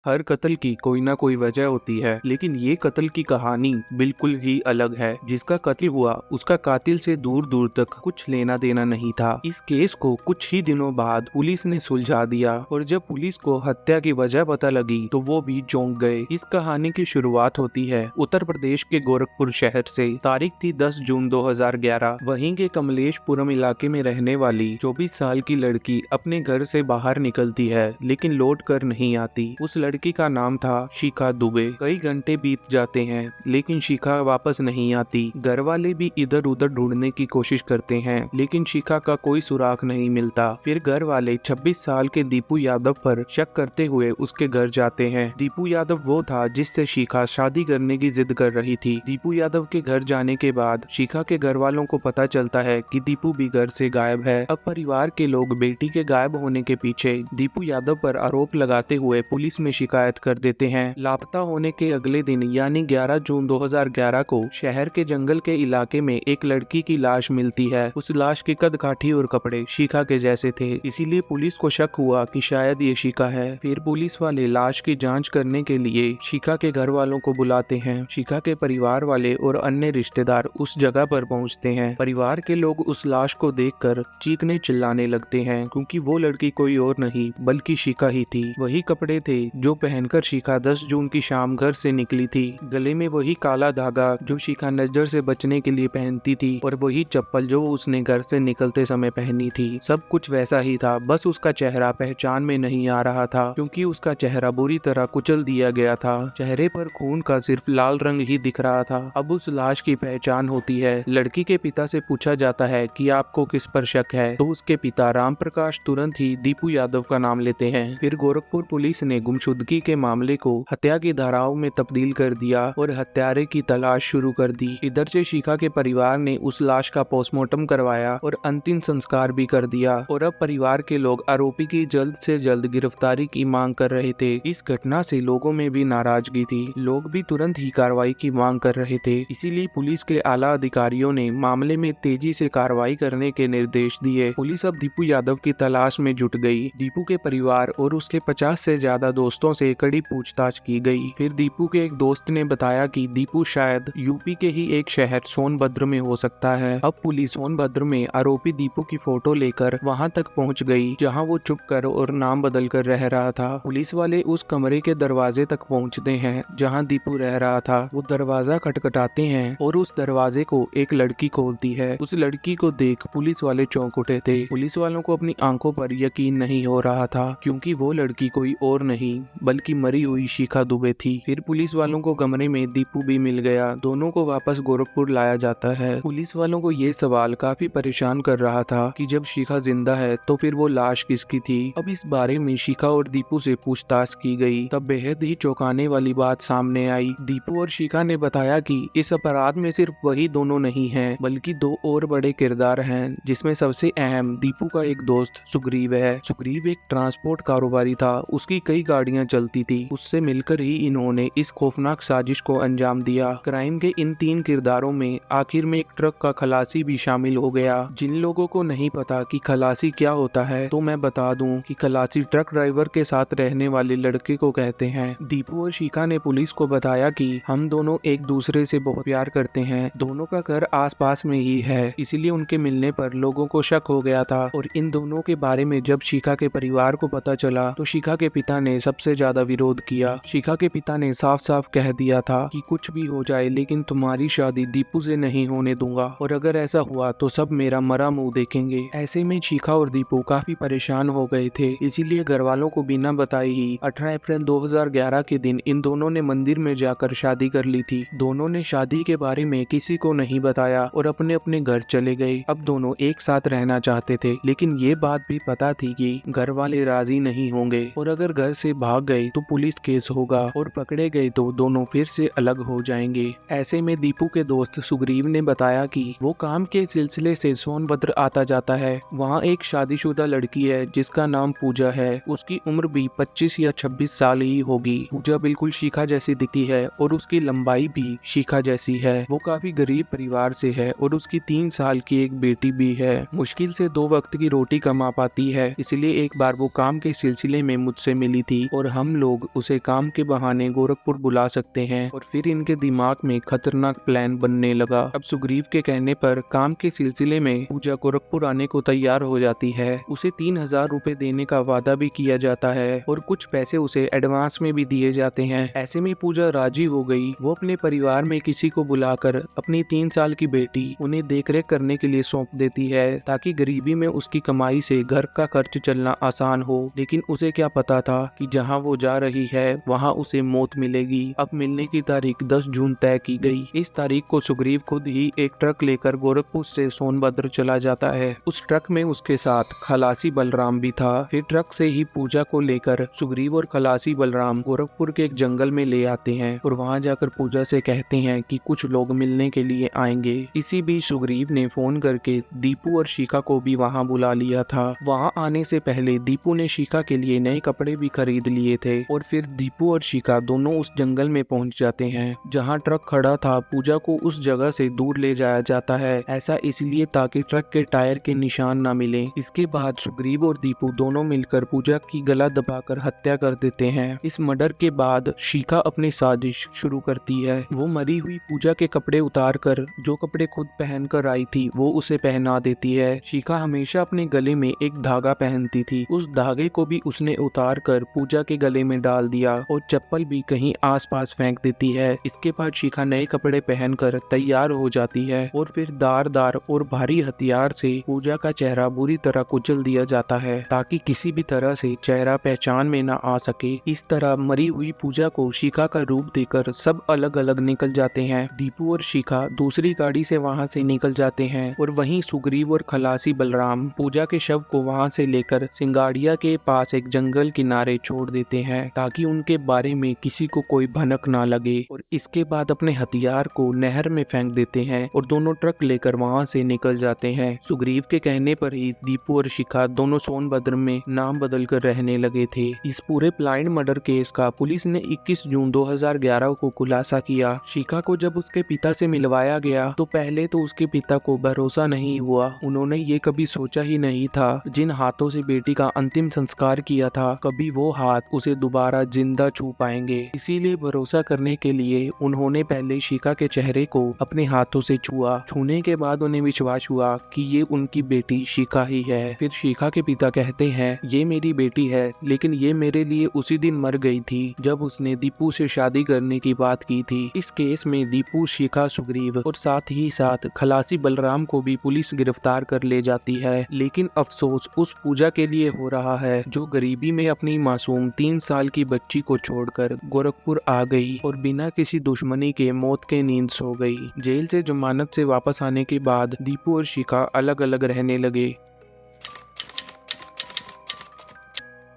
हर कत्ल की कोई ना कोई वजह होती है, लेकिन ये कत्ल की कहानी बिल्कुल ही अलग है। जिसका कत्ल हुआ उसका कातिल से दूर दूर तक कुछ लेना देना नहीं था। इस केस को कुछ ही दिनों बाद पुलिस ने सुलझा दिया और जब पुलिस को हत्या की वजह पता लगी तो वो भी चौंक गए। इस कहानी की शुरुआत होती है उत्तर प्रदेश के गोरखपुर शहर से। तारीख थी 10 जून 2011। वहीं के कमलेशपुरम इलाके में रहने वाली 24 साल की लड़की अपने घर से बाहर निकलती है, लेकिन लौट कर नहीं आती। उस लड़की का नाम था शिखा दुबे। कई घंटे बीत जाते हैं लेकिन शिखा वापस नहीं आती। घर वाले भी इधर उधर ढूंढने की कोशिश करते हैं, लेकिन शिखा का कोई सुराग नहीं मिलता। फिर घर वाले 26 साल के दीपू यादव पर शक करते हुए उसके घर जाते हैं। दीपू यादव वो था जिससे शिखा शादी करने की जिद कर रही थी। दीपू यादव के घर जाने के बाद शिखा के घर वालों को पता चलता है कि दीपू भी घर से गायब है। अब परिवार के लोग बेटी के गायब होने के पीछे दीपू यादव पर आरोप लगाते हुए पुलिस में शिकायत कर देते हैं। लापता होने के अगले दिन यानी 11 जून 2011 को शहर के जंगल के इलाके में एक लड़की की लाश मिलती है। उस लाश के कद काठी और कपड़े शिखा के जैसे थे, इसीलिए पुलिस को शक हुआ कि शायद ये शिखा है। फिर पुलिस वाले लाश की जांच करने के लिए शिखा के घर वालों को बुलाते हैं। शिखा के परिवार वाले और अन्य रिश्तेदार उस जगह पर पहुंचते हैं। परिवार के लोग उस लाश को देखकर चीखने चिल्लाने लगते हैं, क्योंकि वो लड़की कोई और नहीं बल्कि शिखा ही थी। वही कपड़े थे जो पहनकर शिखा 10 जून की शाम घर से निकली थी। गले में वही काला धागा जो शिखा नजर से बचने के लिए पहनती थी और वही चप्पल जो उसने घर से निकलते समय पहनी थी। सब कुछ वैसा ही था, बस उसका चेहरा पहचान में नहीं आ रहा था, क्योंकि उसका चेहरा बुरी तरह कुचल दिया गया था। चेहरे पर खून का सिर्फ लाल रंग ही दिख रहा था। अब उस लाश की पहचान होती है। लड़की के पिता से पूछा जाता है कि आपको किस पर शक है, तो उसके पिता राम प्रकाश तुरंत ही दीपू यादव का नाम लेते हैं। फिर गोरखपुर पुलिस ने गुमशुदगी के मामले को हत्या की धाराओं में तब्दील कर दिया और हत्यारे की तलाश शुरू कर दी। इधर से शिखा के परिवार ने उस लाश का पोस्टमार्टम करवाया और अंतिम संस्कार भी कर दिया और अब परिवार के लोग आरोपी की जल्द से जल्द गिरफ्तारी की मांग कर रहे थे। इस घटना से लोगों में भी नाराजगी थी। लोग भी तुरंत ही कार्रवाई की मांग कर रहे थे, इसीलिए पुलिस के आला अधिकारियों ने मामले में तेजी से कार्रवाई करने के निर्देश दिए। पुलिस अब दीपू यादव की तलाश में जुट गई। दीपू के परिवार और उसके 50 से ज्यादा दोस्तों से कड़ी पूछताछ की गई। फिर दीपू के एक दोस्त ने बताया कि दीपू शायद यूपी के ही एक शहर सोनभद्र में हो सकता है। अब पुलिस सोनभद्र में आरोपी दीपू की फोटो लेकर वहां तक पहुंच गई जहां वो चुप कर और नाम बदल कर रह रहा था। पुलिस वाले उस कमरे के दरवाजे तक पहुंचते हैं जहां दीपू रह रहा था। वो दरवाजा खटखटाते हैं और उस दरवाजे को एक लड़की खोलती है। उस लड़की को देख पुलिस वाले चौंक उठे थे। पुलिस वालों को अपनी आंखों पर यकीन नहीं हो रहा था, क्योंकि वो लड़की कोई और नहीं बल्कि मरी हुई शिखा दुबे थी। फिर पुलिस वालों को कमरे में दीपू भी मिल गया। दोनों को वापस गोरखपुर लाया जाता है। पुलिस वालों को ये सवाल काफी परेशान कर रहा था कि जब शिखा जिंदा है तो फिर वो लाश किसकी थी। अब इस बारे में शिखा और दीपू से पूछताछ की गई, तब बेहद ही चौंकाने वाली बात सामने आई। दीपू और शिखा ने बताया कि इस अपराध में सिर्फ वही दोनों नहीं हैं, बल्कि दो और बड़े किरदार हैं, जिसमें सबसे अहम दीपू का एक दोस्त सुग्रीव है। सुग्रीव एक ट्रांसपोर्ट कारोबारी था, उसकी कई गाड़ियां चलती थी। उससे मिलकर ही इन्होंने इस खौफनाक साजिश को अंजाम दिया। क्राइम के इन 3 किरदारों में आखिर में एक ट्रक का खलासी भी शामिल हो गया। जिन लोगों को नहीं पता कि खलासी क्या होता है, तो मैं बता दूं कि खलासी ट्रक ड्राइवर के साथ रहने वाले लड़के को कहते हैं। दीपू और शिखा ने पुलिस को बताया कि हम दोनों एक दूसरे से बहुत प्यार करते हैं। दोनों का घर आसपास में ही है, इसीलिए उनके मिलने पर लोगों को शक हो गया था। और इन दोनों के बारे में जब शिखा के परिवार को पता चला तो शिखा के पिता ने सबसे ज्यादा विरोध किया। शिखा के पिता ने साफ साफ कह दिया था कि कुछ भी हो जाए लेकिन तुम्हारी शादी दीपू से नहीं होने दूंगा, और अगर ऐसा हुआ तो सब मेरा मरा मुंह देखेंगे। ऐसे में शिखा और दीपू काफी परेशान हो गए थे, इसीलिए घर वालों को बिना बताए ही 18 अप्रैल 2011 के दिन इन दोनों ने मंदिर में जाकर शादी कर ली थी। दोनों ने शादी के बारे में किसी को नहीं बताया और अपने अपने घर चले गए। अब दोनों एक साथ रहना चाहते थे, लेकिन ये बात भी पता थी कि घर वाले राजी नहीं होंगे और अगर घर से भाग गए तो पुलिस केस होगा और पकड़े गए तो दोनों फिर से अलग हो जाएंगे। ऐसे में दीपू के दोस्त सुग्रीव ने बताया कि वो काम के सिलसिले से सोनभद्र आता जाता है। वहाँ एक शादीशुदा लड़की है जिसका नाम पूजा है। उसकी उम्र भी 25 या 26 साल ही होगी। पूजा बिल्कुल शिखा जैसी दिखती है और उसकी लंबाई भी शिखा जैसी है। वो काफी गरीब परिवार से है और उसकी 3 साल की एक बेटी भी है। मुश्किल से 2 वक्त की रोटी कमा पाती है, इसलिए एक बार वो काम के सिलसिले में मुझसे मिली थी और हम लोग उसे काम के बहाने गोरखपुर बुला सकते हैं। और फिर इनके दिमाग में खतरनाक प्लान बनने लगा। अब सुग्रीव के कहने पर काम के सिलसिले में पूजा गोरखपुर आने को तैयार हो जाती है। उसे 3,000 रुपए देने का वादा भी किया जाता है और कुछ पैसे उसे एडवांस में भी दिए जाते हैं। ऐसे में पूजा राजी हो गई। वो अपने परिवार में किसी को बुलाकर अपनी 3 साल की बेटी उन्हें देखरेख करने के लिए सौंप देती है, ताकि गरीबी में उसकी कमाई से घर का खर्च चलना आसान हो। लेकिन उसे क्या पता था कि जहाँ वो जा रही है वहाँ उसे मौत मिलेगी। अब मिलने की तारीख 10 जून तय की गई। इस तारीख को सुग्रीव खुद ही एक ट्रक लेकर गोरखपुर से सोनभद्र चला जाता है। उस ट्रक में उसके साथ खलासी बलराम भी था। फिर ट्रक से ही पूजा को लेकर सुग्रीव और खलासी बलराम गोरखपुर के एक जंगल में ले आते हैं और वहां जाकर पूजा से कहते हैं कि कुछ लोग मिलने के लिए आएंगे। इसी बीच सुग्रीव ने फोन करके दीपू और शिखा को भी वहां बुला लिया था। वहां आने से पहले दीपू ने शिखा के लिए नए कपड़े भी खरीद लिए थे और फिर दीपू और शिखा दोनों उस जंगल में पहुंच जाते हैं जहां ट्रक खड़ा था। पूजा को उस जगह से दूर ले जाया जाता है, ऐसा इसलिए ताकि ट्रक के टायर के निशान न मिले। इसके बाद सुग्रीव और दीपू दोनों मिलकर पूजा की गला दबाकर हत्या कर देते हैं। इस मर्डर के बाद शिखा अपनी साजिश शुरू करती है। वो मरी हुई पूजा के कपड़े उतार कर जो कपड़े खुद पहन कर आई थी वो उसे पहना देती है। शिखा हमेशा अपने गले में एक धागा पहनती थी, उस धागे को भी उसने उतार कर पूजा के गले में डाल दिया और चप्पल भी कहीं आसपास फेंक देती है। इसके बाद शिखा नए कपड़े पहनकर तैयार हो जाती है और फिर धारदार और भारी हथियार से पूजा का चेहरा बुरी तरह कुचल दिया जाता है, ताकि किसी भी तरह से चेहरा पहचान में न आ सके। इस तरह मरी हुई पूजा को शिखा का रूप देकर सब अलग अलग निकल जाते हैं। दीपू और शिखा दूसरी गाड़ी से वहां से निकल जाते हैं और वहीं सुग्रीव और खलासी बलराम पूजा के शव को वहां से लेकर सिंगाड़िया के पास एक जंगल किनारे छोड़ देते हैं, ताकि उनके बारे में किसी को कोई भनक ना लगे। और इसके बाद अपने हथियार को नहर में फेंक देते हैं और दोनों ट्रक लेकर वहां से निकल जाते हैं। सुग्रीव के कहने पर ही दीपू और शिखा दोनों सोनभद्र में नाम बदल कर रहने लगे थे। इस पूरे ब्लाइंड मर्डर केस का पुलिस ने 21 जून 2011 को खुलासा किया। शिखा को जब उसके पिता से मिलवाया गया तो पहले तो उसके पिता को भरोसा नहीं हुआ। उन्होंने ये कभी सोचा ही नहीं था जिन हाथों से बेटी का अंतिम संस्कार किया था कभी वो हाथ उसे दोबारा जिंदा छू पाएंगे। इसीलिए भरोसा करने के लिए उन्होंने पहले शिखा के चेहरे को अपने हाथों से छुआ। छूने के बाद उन्हें विश्वास हुआ कि ये उनकी बेटी शिखा ही है। फिर शिखा के पिता कहते हैं ये मेरी बेटी है, लेकिन ये मेरे लिए उसी दिन मर गई थी जब उसने दीपू से शादी करने की बात की थी। इस केस में दीपू, शिखा, सुग्रीव और साथ ही साथ खलासी बलराम को भी पुलिस गिरफ्तार कर ले जाती है। लेकिन अफसोस उस पूजा के लिए हो रहा है जो गरीबी में अपनी मासूम 3 साल की बच्ची को छोड़कर गोरखपुर आ गई और बिना किसी दुश्मनी के मौत के नींद सो गई। जेल से जमानत से वापस आने के बाद दीपू और शिखा अलग अलग रहने लगे।